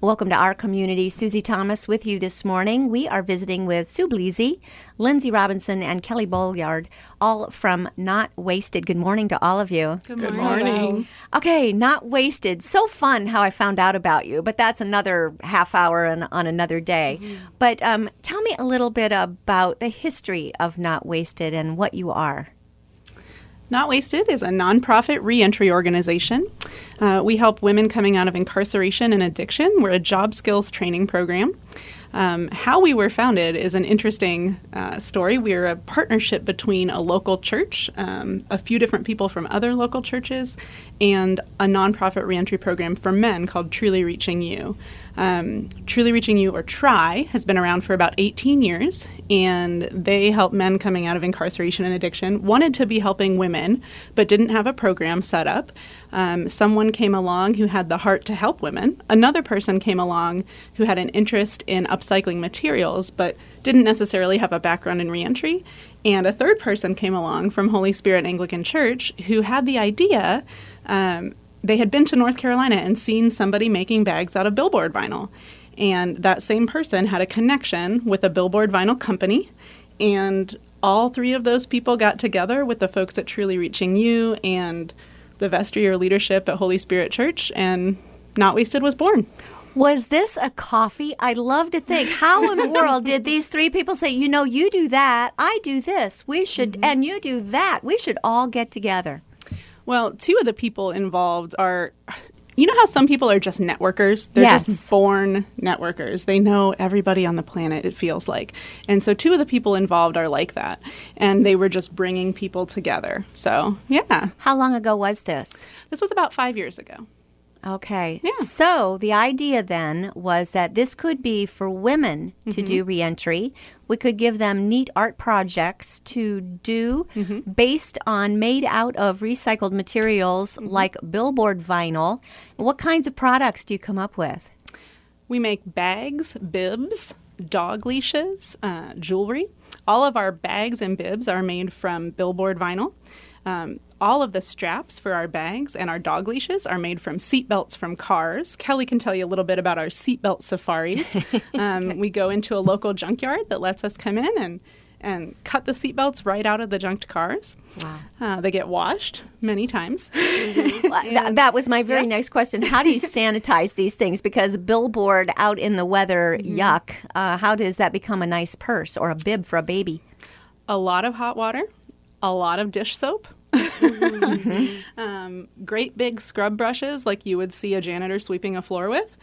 Welcome to our community. Susie Thomas with you this morning. We are visiting with Sue Bleasy, Lindsay Robinson, and Kelly Bolyard, all from Not Wasted. Good morning to all of you. Good morning. Okay, Not Wasted. So fun how I found out about you, but that's another half hour on another day. But tell me a little bit about the history of Not Wasted and what you are. Not Wasted is a nonprofit reentry organization. We help women coming out of incarceration and addiction. We're a job skills training program. How we were founded is an interesting story. We're a partnership between a local church, a few different people from other local churches, and a nonprofit reentry program for men called Truly Reaching You. Truly Reaching You, or TRY, has been around for about 18 years, and they help men coming out of incarceration and addiction, wanted to be helping women, but didn't have a program set up. Someone came along who had the heart to help women. Another person came along who had an interest in upcycling materials, but didn't necessarily have a background in reentry. And a third person came along from Holy Spirit Anglican Church who had the idea. They had been to North Carolina and seen somebody making bags out of billboard vinyl. And that same person had a connection with a billboard vinyl company. And all three of those people got together with the folks at Truly Reaching You and the vestigial leadership at Holy Spirit Church, and Not Wasted was born. Was this a coffee? I love to think, how in the world did these three people say, you know, you do that, I do this, we should, and you do that, we should all get together? Well, two of the people involved are, you know how some people are just networkers? They're just born networkers. They know everybody on the planet, it feels like. And so two of the people involved are like that. And they were just bringing people together. So, yeah. How long ago was this? This was about 5 years ago. Okay. Yeah. So the idea then was that this could be for women to do reentry. We could give them neat art projects to do based on made out of recycled materials like billboard vinyl. What kinds of products do you come up with? We make bags, bibs, dog leashes, jewelry. All of our bags and bibs are made from billboard vinyl. All of the straps for our bags and our dog leashes are made from seatbelts from cars. Kelly can tell you a little bit about our seatbelt safaris. We go into a local junkyard that lets us come in and cut the seatbelts right out of the junked cars. Wow. They get washed many times. That was my very next question. How do you sanitize these things? Because billboard out in the weather, yuck. How does that become a nice purse or a bib for a baby? A lot of hot water, a lot of dish soap. Great big scrub brushes like you would see a janitor sweeping a floor with.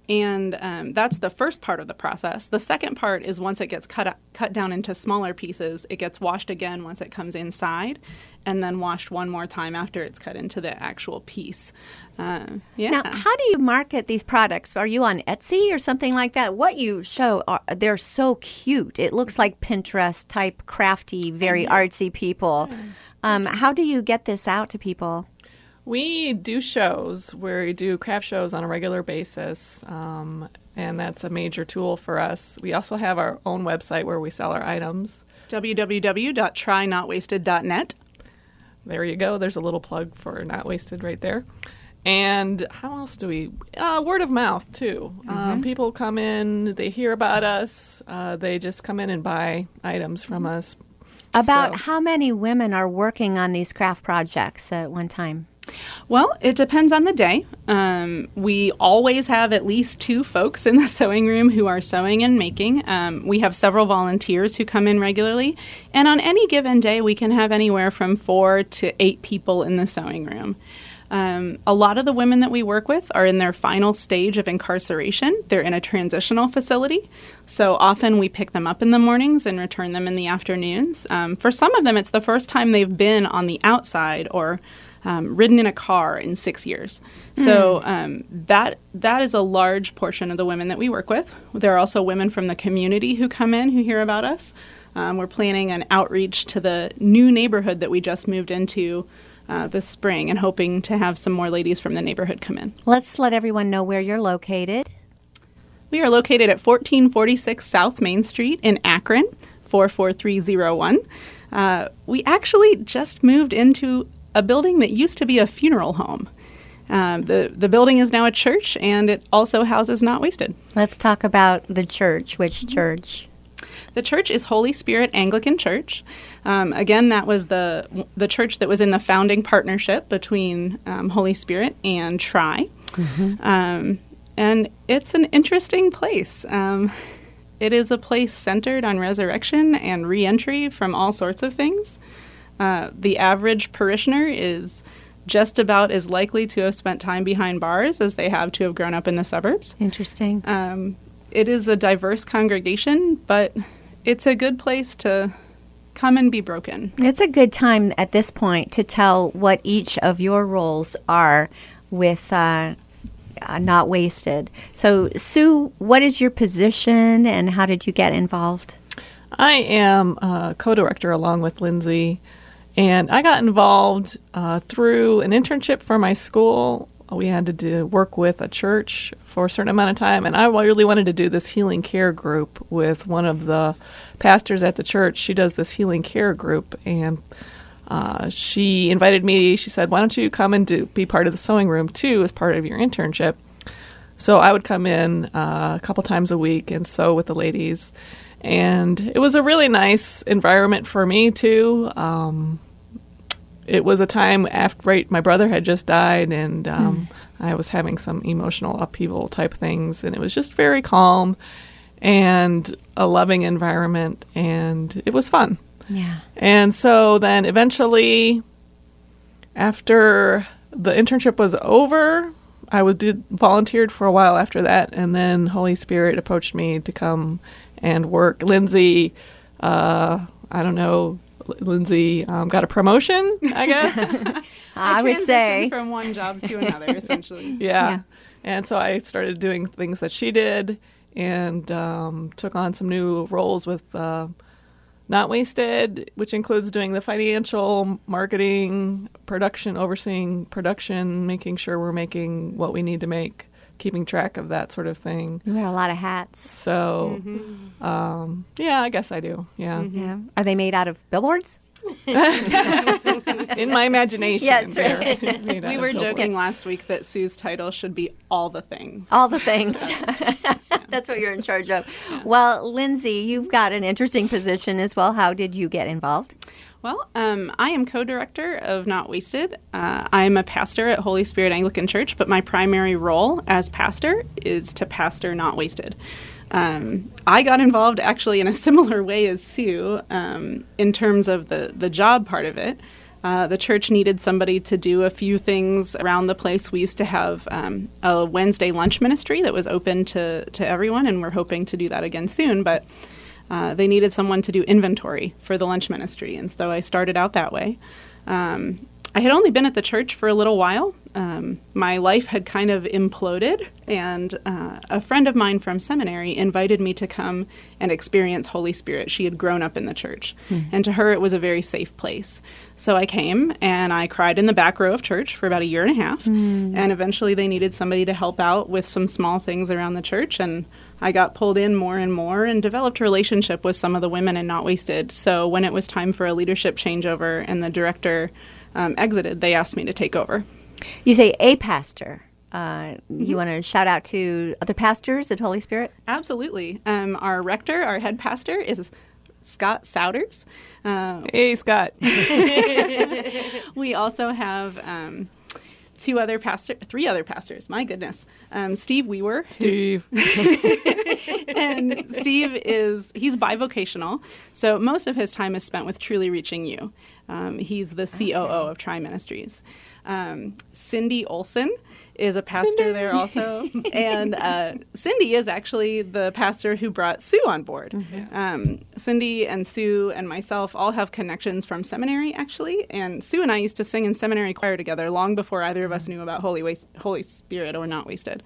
And that's the first part of the process. The second part is once it gets cut down into smaller pieces, it gets washed again once it comes inside, and then washed one more time after it's cut into the actual piece. Now, how do you market these products? Are you on Etsy or something like that? What you show, they're so cute. It looks like Pinterest-type, crafty, very artsy people. How do you get this out to people? We do shows where we do craft shows on a regular basis, and that's a major tool for us. We also have our own website where we sell our items. www.trynotwasted.net. There you go. There's a little plug for Not Wasted right there. And how else do we? Word of mouth, too. People come in, they hear about us, they just come in and buy items from us. About how many women are working on these craft projects at one time? Well, it depends on the day. We always have at least 2 folks in the sewing room who are sewing and making. We have several volunteers who come in regularly. And on any given day, we can have anywhere from 4 to 8 people in the sewing room. A lot of the women that we work with are in their final stage of incarceration. They're in a transitional facility. So often we pick them up in the mornings and return them in the afternoons. For some of them, it's the first time they've been on the outside or ridden in a car in 6 years. So that is a large portion of the women that we work with. There are also women from the community who come in who hear about us. We're planning an outreach to the new neighborhood that we just moved into this spring and hoping to have some more ladies from the neighborhood come in. Let's let everyone know where you're located. We are located at 1446 South Main Street in Akron, 44301. We actually just moved into a building that used to be a funeral home. The building is now a church, and it also houses Not Wasted. Let's talk about the church. Which church? The church is Holy Spirit Anglican Church. Again, that was the church that was in the founding partnership between Holy Spirit and Tri. And it's an interesting place. It is a place centered on resurrection and reentry from all sorts of things. The average parishioner is just about as likely to have spent time behind bars as they have to have grown up in the suburbs. Interesting. It is a diverse congregation, but it's a good place to come and be broken. It's a good time at this point to tell what each of your roles are with Not Wasted. So, Sue, what is your position and how did you get involved? I am a co-director along with Lindsay, and I got involved through an internship for my school. We had to work with a church for a certain amount of time, and I really wanted to do this healing care group with one of the pastors at the church. She does this healing care group, and she invited me. She said, why don't you come and be part of the sewing room, too, as part of your internship? So I would come in a couple times a week and sew with the ladies, and it was a really nice environment for me, too. It was a time after my brother had just died, and I was having some emotional upheaval type things, and it was just very calm and a loving environment, and it was fun. Yeah. And so then eventually, after the internship was over, I volunteered for a while after that, and then Holy Spirit approached me to come and work. Lindsay, Lindsay got a promotion, I guess. I would say. From one job to another, essentially. Yeah. And so I started doing things that she did and took on some new roles with Not Wasted, which includes doing the financial, marketing, production, overseeing production, making sure we're making what we need to make, keeping track of that sort of thing. You wear a lot of hats. So, I guess I do. Yeah. Yeah. Are they made out of billboards? In my imagination. Yes, they're right. made out We of were billboards. joking last week that Sue's title should be All the Things. All the things. That's what you're in charge of. Well, Lindsay, you've got an interesting position as well. How did you get involved? Well, I am co-director of Not Wasted. I'm a pastor at Holy Spirit Anglican Church, but my primary role as pastor is to pastor Not Wasted. I got involved actually in a similar way as Sue in terms of the job part of it. The church needed somebody to do a few things around the place. We used to have a Wednesday lunch ministry that was open to everyone, and we're hoping to do that again soon, but they needed someone to do inventory for the lunch ministry, and so I started out that way. I had only been at the church for a little while. My life had kind of imploded, and a friend of mine from seminary invited me to come and experience Holy Spirit. She had grown up in the church, and to her it was a very safe place. So I came, and I cried in the back row of church for about a year and a half, and eventually they needed somebody to help out with some small things around the church, and I got pulled in more and more and developed a relationship with some of the women in Not Wasted. So when it was time for a leadership changeover and the director exited, they asked me to take over. You say a pastor. You want to shout out to other pastors at Holy Spirit? Absolutely. Our rector, our head pastor, is Scott Souders. Hey, Scott. We also have three other pastors. My goodness. Steve Weaver. Steve. And Steve he's bivocational, so most of his time is spent with Truly Reaching You. He's the COO of Tri Ministries. Cindy Olson is a pastor there also. And Cindy is actually the pastor who brought Sue on board. Cindy and Sue and myself all have connections from seminary, actually. And Sue and I used to sing in seminary choir together long before either of us knew about Holy Spirit or Not Wasted.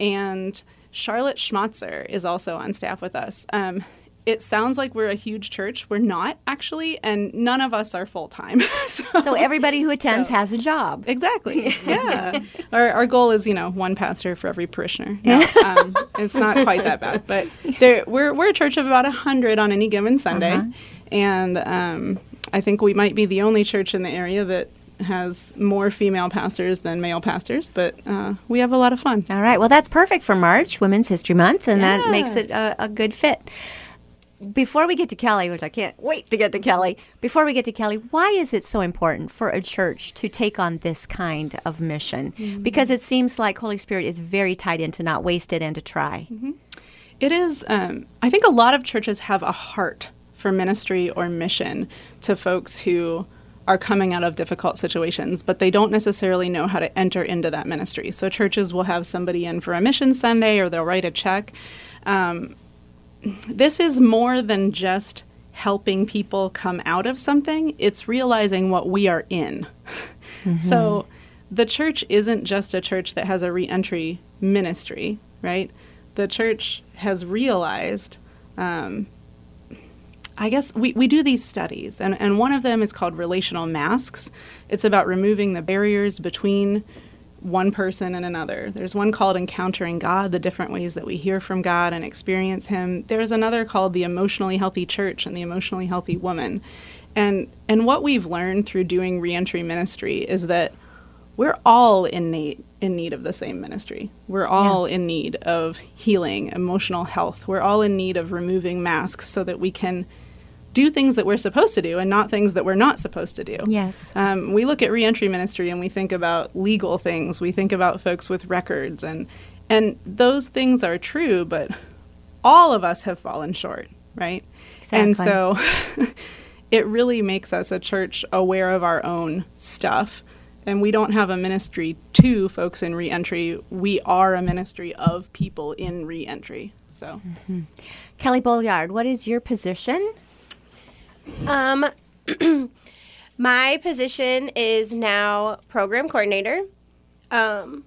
And Charlotte Schmatzer is also on staff with us. It sounds like we're a huge church. We're not, actually, and none of us are full-time. So everybody who attends has a job. Exactly, yeah. Our goal is, one pastor for every parishioner. No, it's not quite that bad, but we're a church of about 100 on any given Sunday, and I think we might be the only church in the area that has more female pastors than male pastors, but we have a lot of fun. All right. Well, that's perfect for March, Women's History Month, and that makes it a good fit. Before we get to Kelly, which I can't wait to get to Kelly, before we get to Kelly, why is it so important for a church to take on this kind of mission? Mm-hmm. Because it seems like Holy Spirit is very tied into Not Wasted and to Try. Mm-hmm. It is, I think a lot of churches have a heart for ministry or mission to folks who are coming out of difficult situations, but they don't necessarily know how to enter into that ministry. So churches will have somebody in for a mission Sunday, or they'll write a check. This is more than just helping people come out of something. It's realizing what we are in. Mm-hmm. So the church isn't just a church that has a reentry ministry, right? The church has realized, I guess we do these studies, and one of them is called Relational Masks. It's about removing the barriers between one person and another. There's one called Encountering God, the different ways that we hear from God and experience Him. There's another called The Emotionally Healthy Church and The Emotionally Healthy Woman. And what we've learned through doing reentry ministry is that we're all in need of the same ministry. We're all in need of healing, emotional health. We're all in need of removing masks so that we can do things that we're supposed to do and not things that we're not supposed to do. Yes. We look at reentry ministry and we think about legal things. We think about folks with records, and those things are true, but all of us have fallen short, right? Exactly. And so it really makes us a church aware of our own stuff. And we don't have a ministry to folks in reentry. We are a ministry of people in reentry. So, Kelly Bolyard, what is your position? My position is now program coordinator. And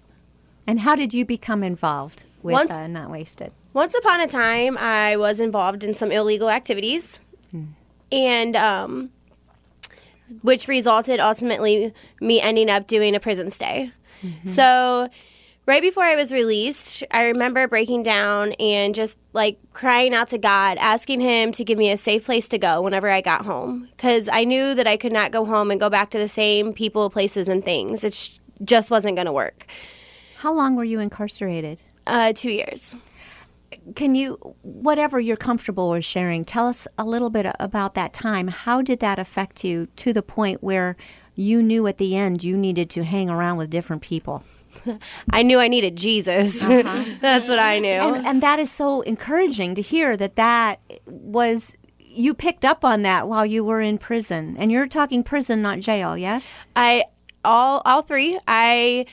how did you become involved with Not Wasted? Once upon a time, I was involved in some illegal activities, and which resulted ultimately me ending up doing a prison stay. Mm-hmm. So right before I was released, I remember breaking down and just like crying out to God, asking Him to give me a safe place to go whenever I got home. Because I knew that I could not go home and go back to the same people, places, and things. It just wasn't going to work. How long were you incarcerated? 2 years. Can you, whatever you're comfortable with sharing, tell us a little bit about that time. How did that affect you to the point where you knew at the end you needed to hang around with different people? I knew I needed Jesus. That's what I knew. And that is so encouraging to hear that was, you picked up on that while you were in prison. And you're talking prison, not jail, yes? All three. I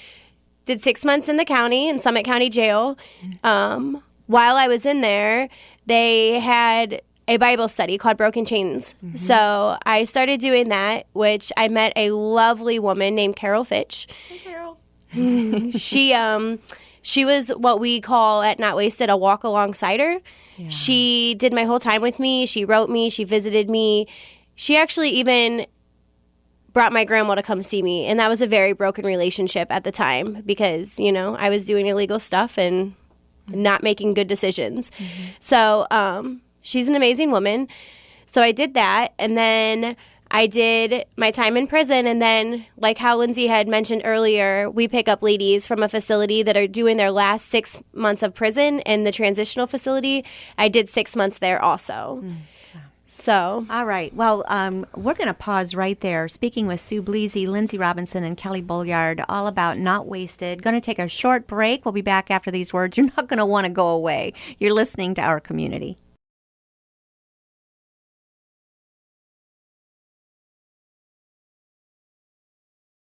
did 6 months in the county, in Summit County Jail. While I was in there, they had a Bible study called Broken Chains. Mm-hmm. So I started doing that, which I met a lovely woman named Carol Fitch. Hey, Carol. She was what we call at Not Wasted a walk alongside her. Yeah. She did my whole time with me. She wrote me. She visited me. She actually even brought my grandma to come see me. And that was a very broken relationship at the time because, I was doing illegal stuff and not making good decisions. Mm-hmm. So she's an amazing woman. So I did that. And then I did my time in prison. And then, like how Lindsay had mentioned earlier, we pick up ladies from a facility that are doing their last 6 months of prison in the transitional facility. I did 6 months there also. Mm. So. All right. Well, we're going to pause right there. Speaking with Sue Bleasy, Lindsay Robinson, and Kelly Bolyard, all about Not Wasted. Going to take a short break. We'll be back after these words. You're not going to want to go away. You're listening to Our Community.